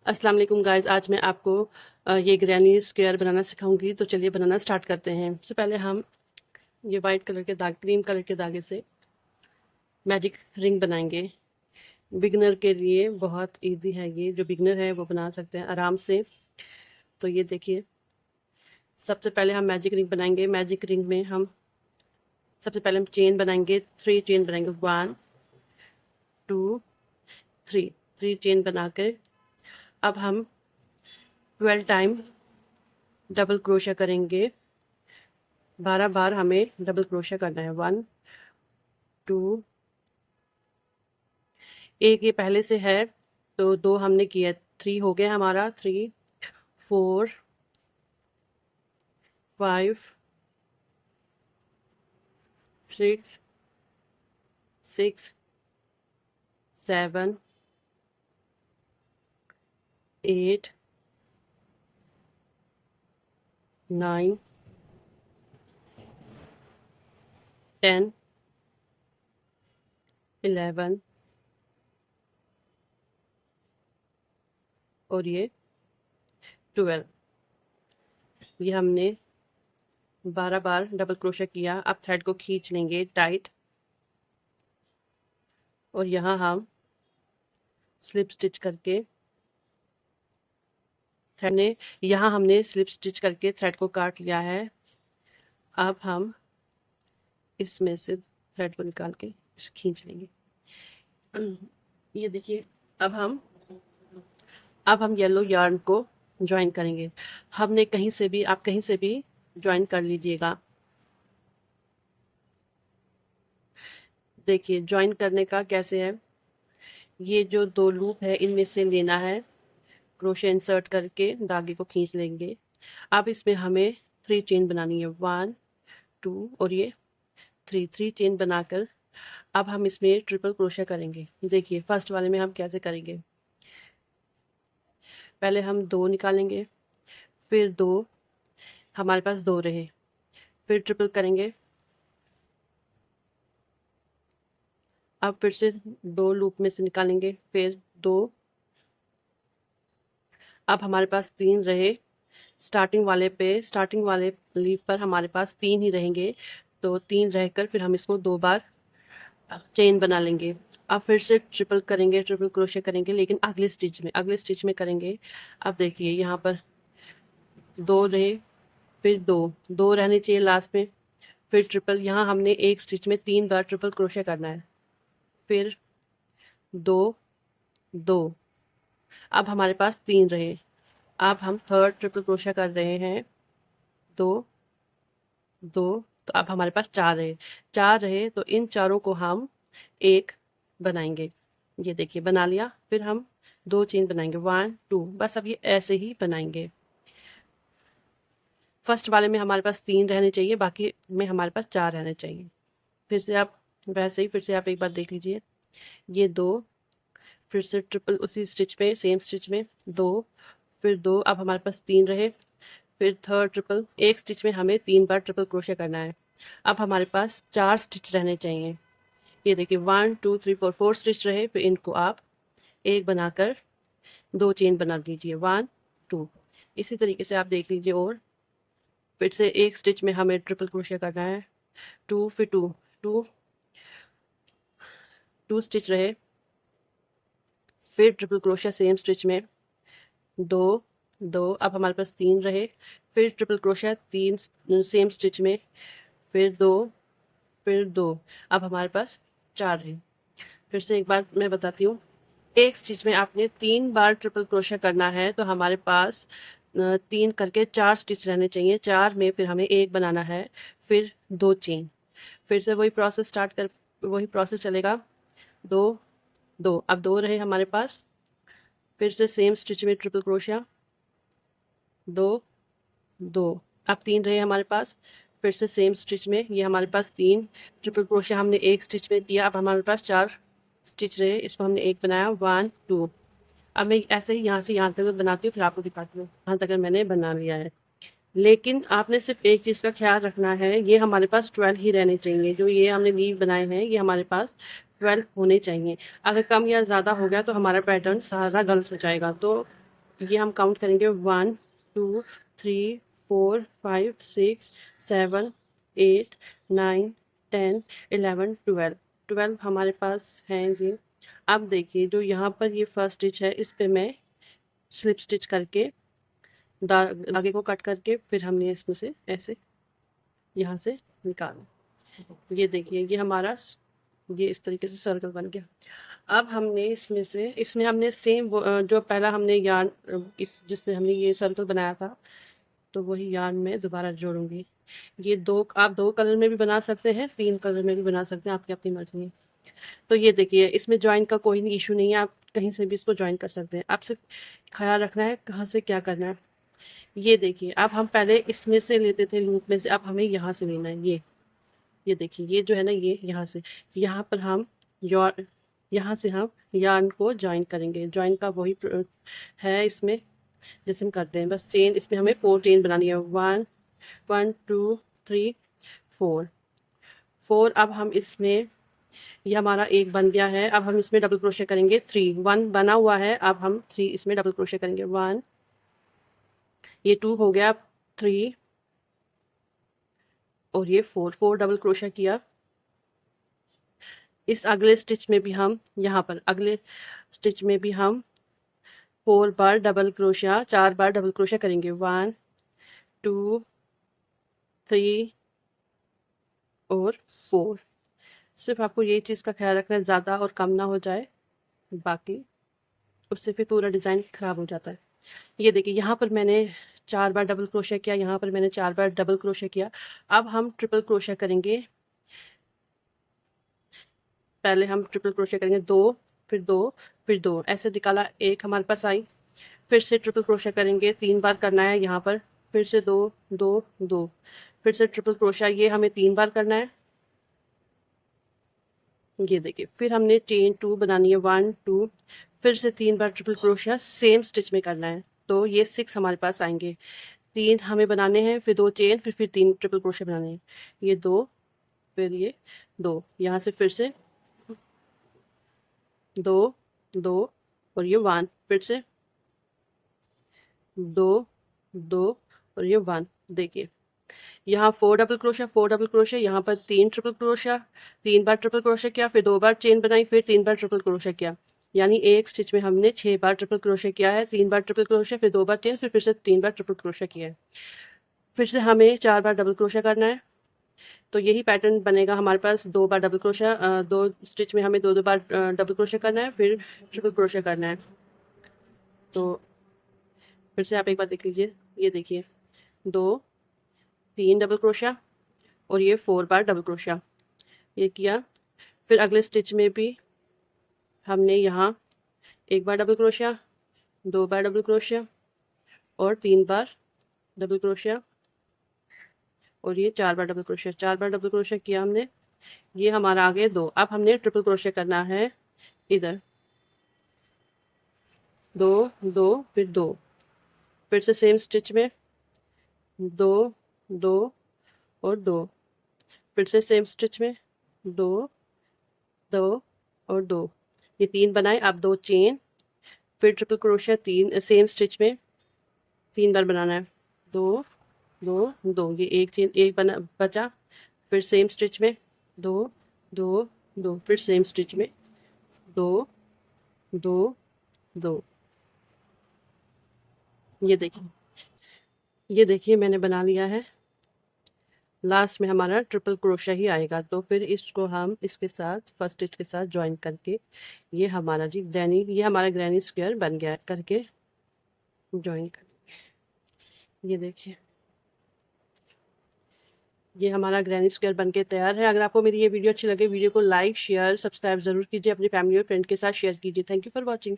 अस्सलाम वालेकुम गाइस। आज मैं आपको ये ग्रैनी स्क्वायर बनाना सिखाऊंगी। तो चलिए बनाना स्टार्ट करते हैं। सबसे पहले हम ये वाइट कलर के दाग, क्रीम कलर के धागे से मैजिक रिंग बनाएंगे। बिगनर के लिए बहुत इजी है, ये जो बिगनर है वो बना सकते हैं आराम से। तो ये देखिए, सबसे पहले हम मैजिक रिंग बनाएंगे। मैजिक रिंग में हम सबसे पहले हम चेन बनाएंगे, 3 चेन बनाएंगे। 1 2 3, 3 चेन बनाकर अब हम 12 टाइम डबल क्रोशा करेंगे। 12 बार हमें डबल क्रोशा करना है। 1 2, एक ये पहले से है तो 2 हमने किया, 3 हो गया हमारा। 3 4 5 6 6 7 8 9 10 11 और ये 12। ये हमने 12 बार डबल क्रोशा किया। अब थ्रेड को खींच लेंगे टाइट और यहाँ हम स्लिप स्टिच करके थ्रेड ने यहाँ हमने स्लिप स्टिच करके थ्रेड को काट लिया है। अब हम इसमें से थ्रेड को निकाल के खींच लेंगे। ये देखिए, अब हम येलो यार्न को ज्वाइन करेंगे। हमने कहीं से भी, आप कहीं से भी ज्वाइन कर लीजिएगा। देखिए ज्वाइन करने का कैसे है। ये जो 2 लूप है इनमें से लेना है, क्रोशे इंसर्ट करके धागे को खींच लेंगे। अब इसमें हमें 3 चेन बनानी है। 1 2 और ये 3 चेन बनाकर अब हम इसमें ट्रिपल क्रोशा करेंगे। देखिए फर्स्ट वाले में हम कैसे करेंगे। पहले हम 2 निकालेंगे, फिर 2, हमारे पास 2 रहे, फिर ट्रिपल करेंगे। अब फिर से 2 लूप में से निकालेंगे, फिर 2। अब हमारे पास 3 रहे। स्टार्टिंग वाले लीफ पर हमारे पास 3 ही रहेंगे, तो 3 रहकर फिर हम इसको 2 बार चेन बना लेंगे। अब फिर से ट्रिपल करेंगे, ट्रिपल क्रोशे करेंगे, लेकिन अगले स्टिच में करेंगे। अब देखिए यहाँ पर 2 रहे, फिर 2 रहने चाहिए लास्ट में, फिर ट्रिपल। यहाँ हमने एक स्टिच में 3 बार ट्रिपल क्रोशे करना है, फिर 2 2। अब हमारे पास 3 रहे। अब हम थर्ड ट्रिपल क्रोशा कर रहे हैं, 2 2। तो अब हमारे पास 4 रहे, तो इन चारों को हम एक बनाएंगे। ये देखिए बना लिया। फिर हम 2 चेन बनाएंगे, 1 2। बस अब ये ऐसे ही बनाएंगे। फर्स्ट वाले में हमारे पास 3 रहने चाहिए, बाकी में हमारे पास 4 रहने चाहिए। फिर से आप वैसे ही फिर से आप एक बार देख लीजिए। ये 2, फिर से ट्रिपल उसी स्टिच में, सेम स्टिच में 2, फिर 2। अब हमारे पास 3 रहे, फिर थर्ड ट्रिपल। एक स्टिच में हमें 3 बार ट्रिपल क्रोशे करना है। अब हमारे पास 4 स्टिच रहने चाहिए। ये देखिए 1 2 3 4, 4 स्टिच रहे, फिर इनको आप एक बनाकर 2 चेन बना दीजिए, 1 2। इसी तरीके से आप देख लीजिए। और फिर से एक स्टिच में हमें ट्रिपल क्रोशे करना है, 2 फिर 2 2 2 स्टिच रहे, फिर ट्रिपल क्रोशा सेम स्टिच में 2 2। अब हमारे पास 3 रहे, फिर ट्रिपल क्रोशा 3 सेम स्टिच में, फिर 2 फिर 2। अब हमारे पास 4 रहे। फिर से एक बार मैं बताती हूँ। एक स्टिच में आपने 3 बार ट्रिपल क्रोशा करना है, तो हमारे पास 3 करके 4 स्टिच रहने चाहिए। 4 में फिर हमें एक बनाना है, फिर 2 चेन। फिर से वही प्रोसेस चलेगा। 2 2। अब 2 रहे हमारे पास, फिर से सेम स्टिच में ट्रिपल क्रोशिया, 2 2। अब 3 रहे हमारे पास, फिर से सेम स्टिच में, ये हमारे पास 3 ट्रिपल क्रोशिया हमने एक स्टिच में किया। अब हमारे पास 4 स्टिच रहे, इसको हमने एक बनाया, 1 2। अब मैं ऐसे ही यहाँ से यहाँ तक बनाती हूँ, फिर आपको दिखाती हूँ। यहाँ तक मैंने बना लिया है, लेकिन आपने सिर्फ एक चीज़ का ख्याल रखना है, ये हमारे पास 12 ही रहने चाहिए। जो ये हमने लीव बनाए हैं, ये हमारे पास 12 होने चाहिए। अगर कम या ज़्यादा हो गया तो हमारा पैटर्न सारा गलत हो जाएगा। तो ये हम काउंट करेंगे 1 2 3 4 5 6 7 8 9 10 11 12 12 हमारे पास हैं ये। अब देखिए जो यहाँ पर ये फर्स्ट स्टिच है इस पे मैं स्लिप स्टिच करके धागे को कट करके फिर हमने इसमें से ऐसे यहाँ से निकाला। ये देखिए ये हमारा ये इस तरीके से सर्कल बन गया। अब हमने इसमें हमने सेम जो पहला हमने यार्न इस जिससे हमने ये सर्कल बनाया था तो वही यार्न में दोबारा जोड़ूंगी। ये दो आप 2 कलर में भी बना सकते हैं, 3 कलर में भी बना सकते हैं, आपकी अपनी मर्जी है। तो ये देखिए इसमें जॉइन का कोई इशू नहीं है, आप कहीं से भी इसको जॉइन कर सकते हैं। आपसे ख्याल रखना है कहाँ से क्या करना है। ये देखिए अब हम पहले इसमें से लेते थे लूप में से, अब हमें यहाँ से लेना है। ये देखिए ये जो है ना ये यहाँ पर हम यहाँ से हम यार्न को जॉइन करेंगे। जॉइन का वही है इसमें जैसे हम करते हैं, बस चेन इसमें हमें 4 चेन बनानी है। 1 1 2 3 4 4। अब हम इसमें ये हमारा एक बन गया है। अब हम इसमें डबल क्रोशे करेंगे 3 1 बना हुआ है। अब हम 3 इसमें डबल क्रोशे करेंगे 1 ये 2 हो गया 3 और ये 4 4 डबल क्रोशा किया। इस अगले स्टिच में भी हम यहाँ पर अगले स्टिच में भी हम 4 बार डबल क्रोशिया 4 बार डबल क्रोशिया करेंगे 1 2 3 और 4। सिर्फ आपको ये चीज़ का ख्याल रखना है ज़्यादा और कम ना हो जाए, बाकी उससे फिर पूरा डिज़ाइन खराब हो जाता है। ये देखिए यहाँ पर मैंने 4 बार डबल क्रोशिया किया, यहाँ पर मैंने 4 बार डबल क्रोशिया किया। अब हम ट्रिपल क्रोशिया करेंगे। पहले हम ट्रिपल क्रोशिया करेंगे 2 फिर 2 फिर 2 ऐसे निकाला, एक हमारे पास आई। फिर से ट्रिपल क्रोशिया करेंगे, 3 बार करना है यहाँ पर। फिर से 2 2 2 फिर से ट्रिपल क्रोशिया, ये हमें 3 बार करना है। ये देखिए फिर हमने चेन 2 बनानी है 1 2 फिर से 3 बार ट्रिपल क्रोशिया सेम स्टिच में करना है। तो ये 6 हमारे पास आएंगे। 3 हमें बनाने हैं, फिर 2 चेन, फिर 3 ट्रिपल क्रोशिया बनाने हैं। ये 2 फिर ये 2 यहाँ से फिर से 2 2 और ये 1 फिर से 2 2 और ये 1। देखिए यहाँ 4 डबल क्रोशिया 4 डबल क्रोशिया, यहाँ पर 3 ट्रिपल क्रोशिया, 3 बार ट्रिपल क्रोशिया किया, फिर 2 बार चेन बनाई, फिर 3 बार ट्रिपल क्रोशिया किया। यानी एक स्टिच में हमने 6 बार ट्रिपल क्रोशिया किया है। 3 बार ट्रिपल क्रोशिया, फिर 2 बार चेन, फिर से 3 बार ट्रिपल क्रोशिया किया है। फिर से हमें 4 बार डबल क्रोशिया करना है। तो यही पैटर्न बनेगा हमारे पास। 2 बार डबल क्रोशिया, 2 स्टिच में हमें 2 2 बार डबल क्रोशिया करना है, फिर ट्रिपल क्रोशिया करना है। तो फिर से आप एक बार देख लीजिए। ये देखिए 2 3 डबल क्रोशिया और ये 4 बार डबल क्रोशिया ये किया। फिर अगले स्टिच में भी हमने यहाँ 1 बार डबल क्रोशिया, 2 बार डबल क्रोशिया और 3 बार डबल क्रोशिया और ये 4 बार डबल क्रोशिया। 4 बार डबल क्रोशिया किया हमने। ये हमारा आगे 2। अब हमने ट्रिपल क्रोशिया करना है इधर 2 2 फिर 2 फिर से सेम स्टिच में 2 2 और 2 फिर से सेम स्टिच में 2 2 और 2 ये 3 बनाए। अब 2 चेन, फिर ट्रिपल क्रोशिया 3 सेम स्टिच में 3 बार बनाना है। 2 2 2 ये एक चेन एक बना बचा, फिर सेम स्टिच में 2 2 2 फिर सेम स्टिच में 2 2 2। ये देखिए मैंने बना लिया है। लास्ट में हमारा ट्रिपल क्रोशिया ही आएगा। तो फिर इसको हम इसके साथ फर्स्ट स्टिच के साथ ज्वाइन करके ये हमारा ये हमारा ग्रैनी स्क्वायर बन गया है। करके ज्वाइन कर, ये देखिए ये हमारा ग्रैनी स्क्वायर बनके तैयार है। अगर आपको मेरी ये वीडियो अच्छी लगे, वीडियो को लाइक शेयर सब्सक्राइब जरूर कीजिए, अपनी फैमिली और फ्रेंड के साथ शेयर कीजिए। Thank you for watching.